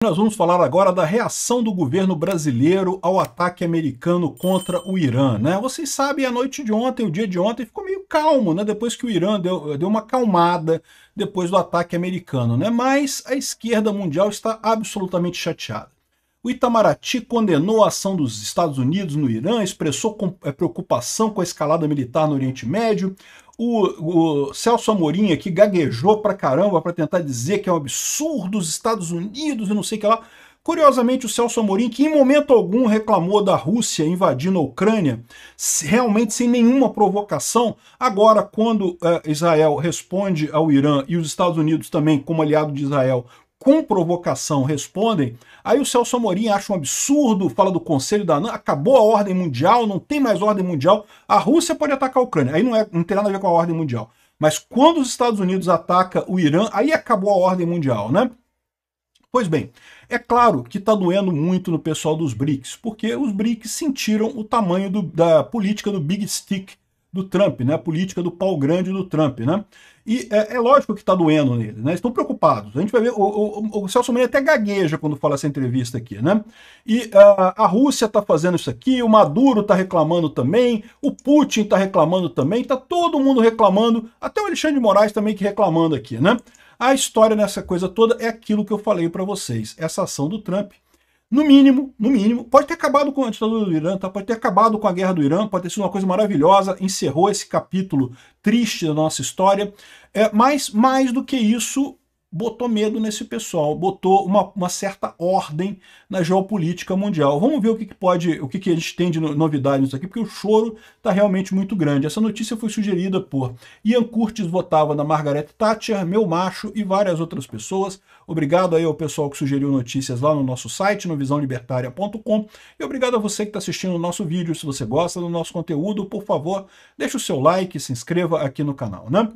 Nós vamos falar agora da reação do governo brasileiro ao ataque americano contra o Irã, né? Vocês sabem, a noite de ontem, o dia de ontem, ficou meio calmo, né? Depois que o Irã deu uma acalmada depois do ataque americano, né? Mas a esquerda mundial está absolutamente chateada. O Itamaraty condenou a ação dos Estados Unidos no Irã, expressou preocupação com a escalada militar no Oriente Médio. O Celso Amorim aqui gaguejou pra caramba para tentar dizer que é um absurdo os Estados Unidos e não sei o que lá. Curiosamente, o Celso Amorim, que em momento algum reclamou da Rússia invadindo a Ucrânia, realmente sem nenhuma provocação, agora quando Israel responde ao Irã e os Estados Unidos também, como aliado de Israel, com provocação respondem, aí o Celso Amorim acha um absurdo, fala do Conselho da ANAN, acabou a ordem mundial, não tem mais ordem mundial, a Rússia pode atacar a Ucrânia, aí não tem nada a ver com a ordem mundial. Mas quando os Estados Unidos atacam o Irã, aí acabou a ordem mundial, né? Pois bem, é claro que está doendo muito no pessoal dos BRICS, porque os BRICS sentiram o tamanho da política do Big Stick do Trump, né? A política do pau grande do Trump, né? E é lógico que está doendo neles, né? Estão preocupados. A gente vai ver, o Celso Amorim até gagueja quando fala essa entrevista aqui, né? E a Rússia está fazendo isso aqui, o Maduro está reclamando também, o Putin está reclamando também, está todo mundo reclamando, até o Alexandre de Moraes também que reclamando aqui, né? A história nessa coisa toda é aquilo que eu falei para vocês, essa ação do Trump. No mínimo, pode ter acabado com a ditadura do Irã, tá? Pode ter acabado com a guerra do Irã, pode ter sido uma coisa maravilhosa, encerrou esse capítulo triste da nossa história, mas mais do que isso, botou medo nesse pessoal, botou uma certa ordem na geopolítica mundial. Vamos ver o que a gente tem de novidade nisso aqui, porque o choro está realmente muito grande. Essa notícia foi sugerida por Ian Curtis, votava na Margaret Thatcher, Meu Macho e várias outras pessoas. Obrigado aí ao pessoal que sugeriu notícias lá no nosso site, no visãolibertaria.com, e obrigado a você que está assistindo o nosso vídeo. Se você gosta do nosso conteúdo, por favor, deixe o seu like, se inscreva aqui no canal, né?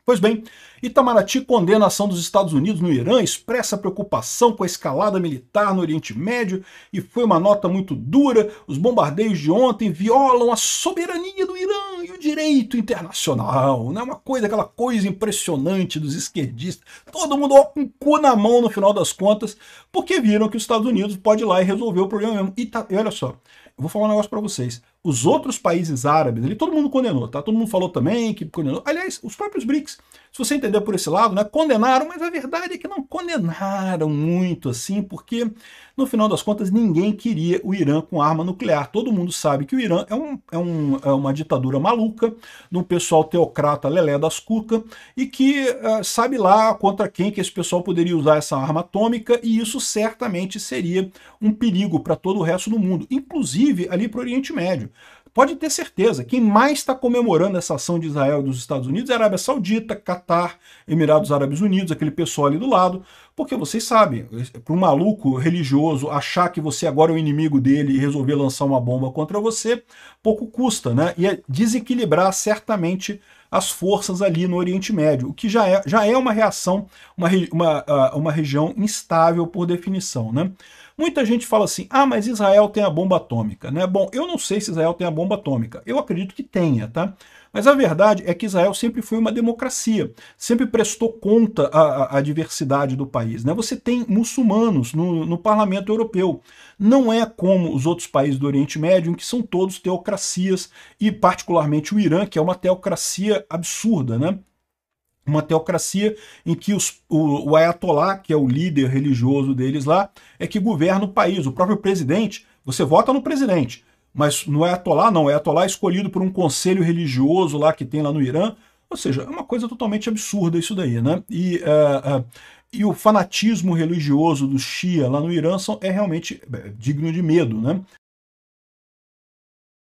Pois bem, Itamaraty condena a ação dos Estados Unidos no Irã, expressa preocupação com a escalada militar no Oriente Médio e foi uma nota muito dura. Os bombardeios de ontem violam a soberania do Irã e o direito internacional, né? Aquela coisa impressionante dos esquerdistas. Todo mundo com o cu na mão no final das contas, porque viram que os Estados Unidos pode ir lá e resolver o problema mesmo. E olha só, eu vou falar um negócio para vocês. Os outros países árabes, ali todo mundo condenou, tá? Todo mundo falou também que condenou. Aliás, os próprios BRICS, se você entender por esse lado, né, condenaram, mas a verdade é que não condenaram muito assim, porque no final das contas ninguém queria o Irã com arma nuclear. Todo mundo sabe que o Irã é uma ditadura maluca, de um pessoal teocrata lelé das cucas, e que sabe lá contra quem que esse pessoal poderia usar essa arma atômica, e isso certamente seria um perigo para todo o resto do mundo, inclusive ali para o Oriente Médio. Pode ter certeza, quem mais está comemorando essa ação de Israel e dos Estados Unidos é a Arábia Saudita, Catar, Emirados Árabes Unidos, aquele pessoal ali do lado, porque vocês sabem, para um maluco religioso achar que você agora é o inimigo dele e resolver lançar uma bomba contra você, pouco custa, né? E é desequilibrar certamente as forças ali no Oriente Médio, o que já é uma reação, uma região instável por definição, né? Muita gente fala assim, mas Israel tem a bomba atômica, né? Bom, eu não sei se Israel tem a bomba atômica, eu acredito que tenha, tá? Mas a verdade é que Israel sempre foi uma democracia, sempre prestou conta à diversidade do país, né? Você tem muçulmanos no parlamento europeu, não é como os outros países do Oriente Médio, em que são todos teocracias, e particularmente o Irã, que é uma teocracia absurda, né? Uma teocracia em que o Ayatollah, que é o líder religioso deles lá, é que governa o país. O próprio presidente, você vota no presidente, mas no Ayatollah não, o Ayatollah é escolhido por um conselho religioso lá que tem lá no Irã, ou seja, é uma coisa totalmente absurda isso daí, né? E o fanatismo religioso do Shia lá no Irã é realmente digno de medo, né?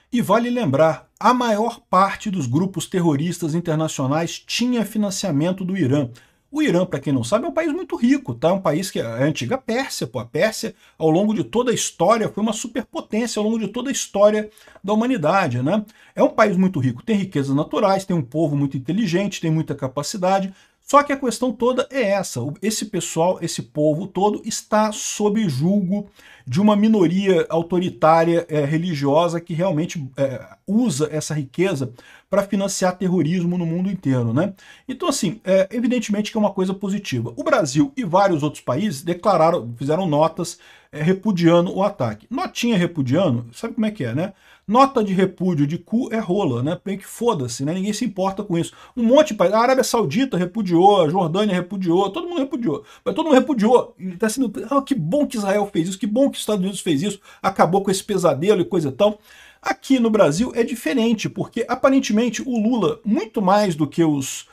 E vale lembrar, a maior parte dos grupos terroristas internacionais tinha financiamento do Irã. O Irã, para quem não sabe, é um país muito rico, tá? É um país que é a antiga Pérsia, pô. A Pérsia, ao longo de toda a história, foi uma superpotência ao longo de toda a história da humanidade, né? É um país muito rico, tem riquezas naturais, tem um povo muito inteligente, tem muita capacidade, Só que a questão toda é essa, esse pessoal, esse povo todo está sob julgo de uma minoria autoritária religiosa que realmente usa essa riqueza para financiar terrorismo no mundo inteiro, né? Então, assim, evidentemente que é uma coisa positiva. O Brasil e vários outros países fizeram notas repudiando o ataque. Notinha repudiando, sabe como é que é, né? Nota de repúdio de cu é rola, né? Bem que foda-se, né? Ninguém se importa com isso. Um monte de país, a Arábia Saudita repudiou, a Jordânia repudiou, todo mundo repudiou. Mas todo mundo repudiou. E tá sendo, que bom que Israel fez isso, que bom que os Estados Unidos fez isso, acabou com esse pesadelo e coisa e tal. Aqui no Brasil é diferente, porque aparentemente o Lula, muito mais do que os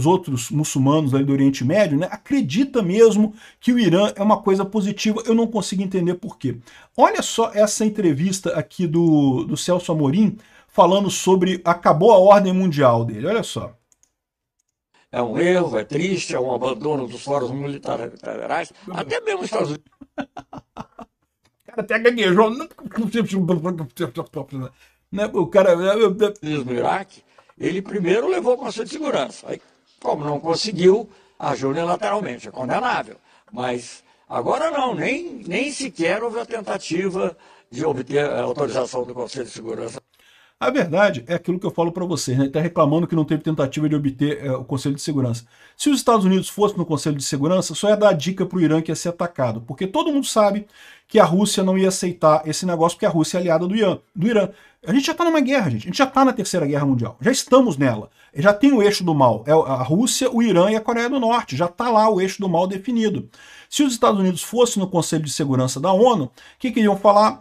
outros muçulmanos ali do Oriente Médio, né, acredita mesmo que o Irã é uma coisa positiva. Eu não consigo entender por quê. Olha só essa entrevista aqui do Celso Amorim falando sobre acabou a ordem mundial dele. Olha só. É um erro, é triste, é um abandono dos fóruns multilaterais, até mesmo os Estados Unidos. Cara, até gaguejou. O cara... No Iraque, ele primeiro levou o Conselho de Segurança. Aí, como não conseguiu, agiu unilateralmente. É condenável. Mas agora não, nem sequer houve a tentativa de obter a autorização do Conselho de Segurança. A verdade é aquilo que eu falo para vocês, né? Ele está reclamando que não teve tentativa de obter o Conselho de Segurança. Se os Estados Unidos fossem no Conselho de Segurança, só ia dar a dica para o Irã que ia ser atacado, porque todo mundo sabe que a Rússia não ia aceitar esse negócio, porque a Rússia é aliada do Irã. A gente já está numa guerra, gente. A gente já está na Terceira Guerra Mundial. Já estamos nela. Já tem o eixo do mal. É a Rússia, o Irã e a Coreia do Norte. Já está lá o eixo do mal definido. Se os Estados Unidos fossem no Conselho de Segurança da ONU, o que iriam falar?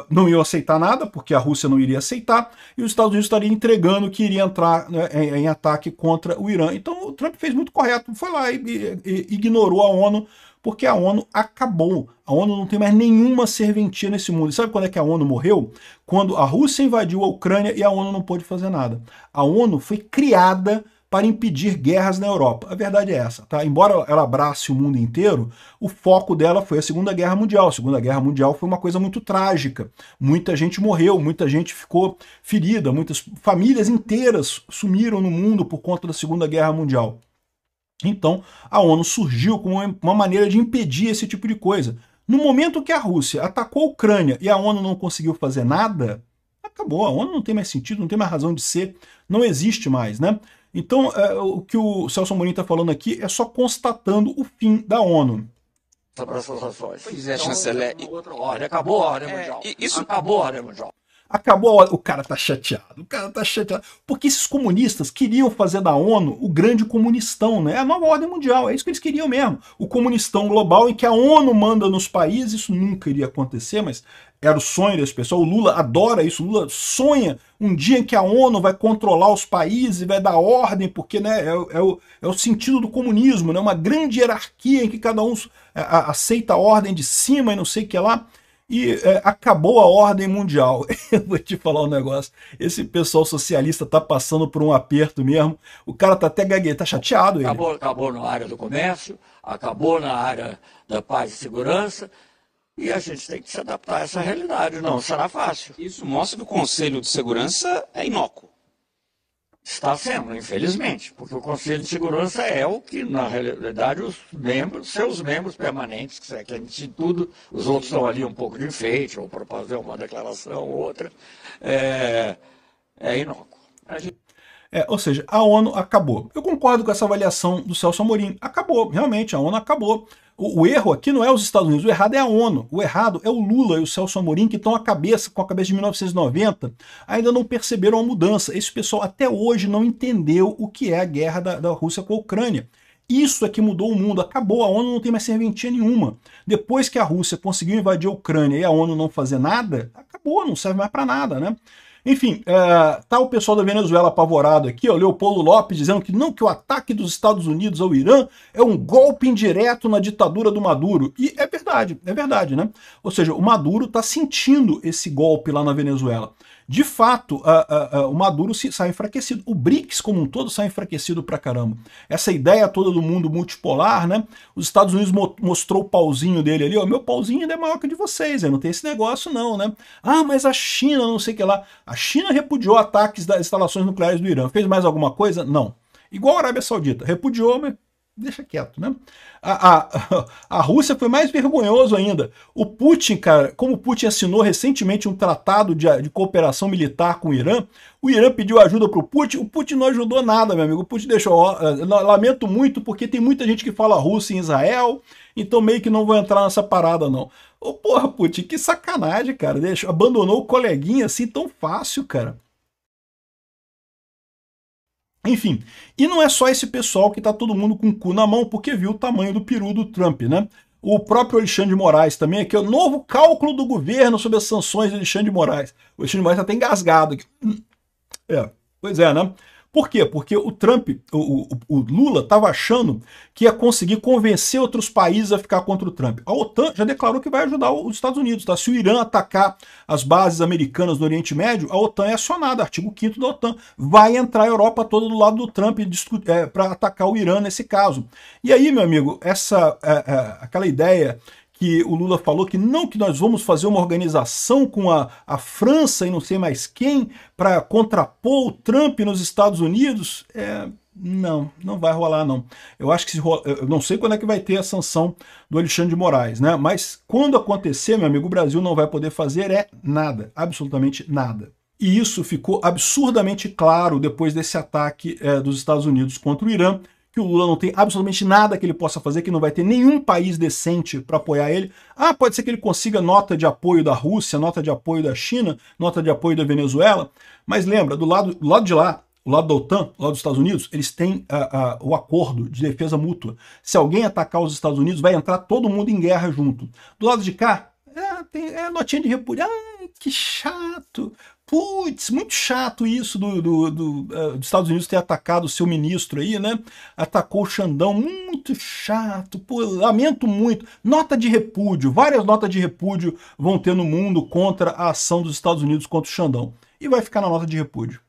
Não iam aceitar nada, porque a Rússia não iria aceitar, e os Estados Unidos estariam entregando que iria entrar, né, em ataque contra o Irã. Então o Trump fez muito correto. Foi lá e ignorou a ONU, porque a ONU acabou. A ONU não tem mais nenhuma serventia nesse mundo. E sabe quando é que a ONU morreu? Quando a Rússia invadiu a Ucrânia e a ONU não pôde fazer nada. A ONU foi criada para impedir guerras na Europa. A verdade é essa, tá? Embora ela abrace o mundo inteiro, o foco dela foi a Segunda Guerra Mundial. A Segunda Guerra Mundial foi uma coisa muito trágica. Muita gente morreu, muita gente ficou ferida, muitas famílias inteiras sumiram no mundo por conta da Segunda Guerra Mundial. Então, a ONU surgiu como uma maneira de impedir esse tipo de coisa. No momento que a Rússia atacou a Ucrânia e a ONU não conseguiu fazer nada, acabou. A ONU não tem mais sentido, não tem mais razão de ser, não existe mais, né? Então, o que o Celso Amorim está falando aqui é só constatando o fim da ONU. Para essas ações. Pois é, chanceler. Acabou a ordem mundial. Isso acabou a ordem mundial. Acabou a ordem. O cara tá chateado, porque esses comunistas queriam fazer da ONU o grande comunistão, né? A nova ordem mundial, é isso que eles queriam mesmo. O comunistão global em que a ONU manda nos países, isso nunca iria acontecer, mas era o sonho desse pessoal. O Lula adora isso, o Lula sonha um dia em que a ONU vai controlar os países e vai dar ordem, porque, né, é o sentido do comunismo, né? Uma grande hierarquia em que cada um aceita a ordem de cima e não sei o que lá. E acabou a ordem mundial. Eu vou te falar um negócio. Esse pessoal socialista tá passando por um aperto mesmo. O cara tá até gaguejando, tá chateado. Ele. Acabou na área do comércio, acabou na área da paz e segurança. E a gente tem que se adaptar a essa realidade. Não será fácil. Isso mostra que o Conselho de Segurança é inócuo. Está sendo, infelizmente, porque o Conselho de Segurança é o que, na realidade, os membros, seus membros permanentes, que antes de tudo, os outros estão ali um pouco de enfeite, ou para fazer uma declaração ou outra, é inócuo. Ou seja, a ONU acabou. Eu concordo com essa avaliação do Celso Amorim. Acabou, realmente, a ONU acabou. O erro aqui não é os Estados Unidos, o errado é a ONU. O errado é o Lula e o Celso Amorim, que estão com a cabeça de 1990, ainda não perceberam a mudança. Esse pessoal até hoje não entendeu o que é a guerra da Rússia com a Ucrânia. Isso é que mudou o mundo, acabou, a ONU não tem mais serventia nenhuma. Depois que a Rússia conseguiu invadir a Ucrânia e a ONU não fazer nada, acabou, não serve mais para nada, né? Enfim, tá o pessoal da Venezuela apavorado aqui, ó, Leopoldo Lopes dizendo que não, que o ataque dos Estados Unidos ao Irã é um golpe indireto na ditadura do Maduro. E é verdade, né? Ou seja, o Maduro está sentindo esse golpe lá na Venezuela. De fato, o Maduro sai enfraquecido. O BRICS como um todo sai enfraquecido pra caramba. Essa ideia toda do mundo multipolar, né? Os Estados Unidos mostrou o pauzinho dele ali, ó, meu pauzinho ainda é maior que o de vocês, não tem esse negócio não, né? Ah, mas a China, não sei o que lá. A China repudiou ataques das instalações nucleares do Irã. Fez mais alguma coisa? Não. Igual a Arábia Saudita, repudiou, mas deixa quieto, né? A Rússia foi mais vergonhoso ainda. O Putin, cara, como o Putin assinou recentemente um tratado de cooperação militar com o Irã pediu ajuda para o Putin não ajudou nada, meu amigo. O Putin deixou, lamento muito, porque tem muita gente que fala russo em Israel, então meio que não vou entrar nessa parada, não. Ô, porra, Putin, que sacanagem, cara. Abandonou o coleguinha assim tão fácil, cara. Enfim, e não é só esse pessoal que tá todo mundo com o cu na mão porque viu o tamanho do peru do Trump, né? O próprio Alexandre de Moraes também, aqui é o novo cálculo do governo sobre as sanções de Alexandre de Moraes. O Alexandre de Moraes tá até engasgado aqui. Pois é, né? Por quê? Porque o Trump, o Lula, estava achando que ia conseguir convencer outros países a ficar contra o Trump. A OTAN já declarou que vai ajudar os Estados Unidos, tá? Se o Irã atacar as bases americanas no Oriente Médio, a OTAN é acionada, artigo 5º da OTAN. Vai entrar a Europa toda do lado do Trump para atacar o Irã nesse caso. E aí, meu amigo, aquela ideia que o Lula falou que nós vamos fazer uma organização com a França e não sei mais quem para contrapor o Trump nos Estados Unidos, não vai rolar, não. Eu acho que eu não sei quando é que vai ter a sanção do Alexandre de Moraes, né? Mas quando acontecer, meu amigo, o Brasil não vai poder fazer nada, absolutamente nada. E isso ficou absurdamente claro depois desse ataque dos Estados Unidos contra o Irã, que o Lula não tem absolutamente nada que ele possa fazer, que não vai ter nenhum país decente para apoiar ele. Pode ser que ele consiga nota de apoio da Rússia, nota de apoio da China, nota de apoio da Venezuela, mas lembra, do lado de lá, o lado da OTAN, o lado dos Estados Unidos, eles têm o acordo de defesa mútua. Se alguém atacar os Estados Unidos, vai entrar todo mundo em guerra junto. Do lado de cá, tem notinha de repúdio. Que chato. Putz, muito chato isso dos Estados Unidos ter atacado o seu ministro aí, né? Atacou o Xandão, muito chato. Pô, lamento muito. Nota de repúdio, várias notas de repúdio vão ter no mundo contra a ação dos Estados Unidos contra o Xandão. E vai ficar na nota de repúdio.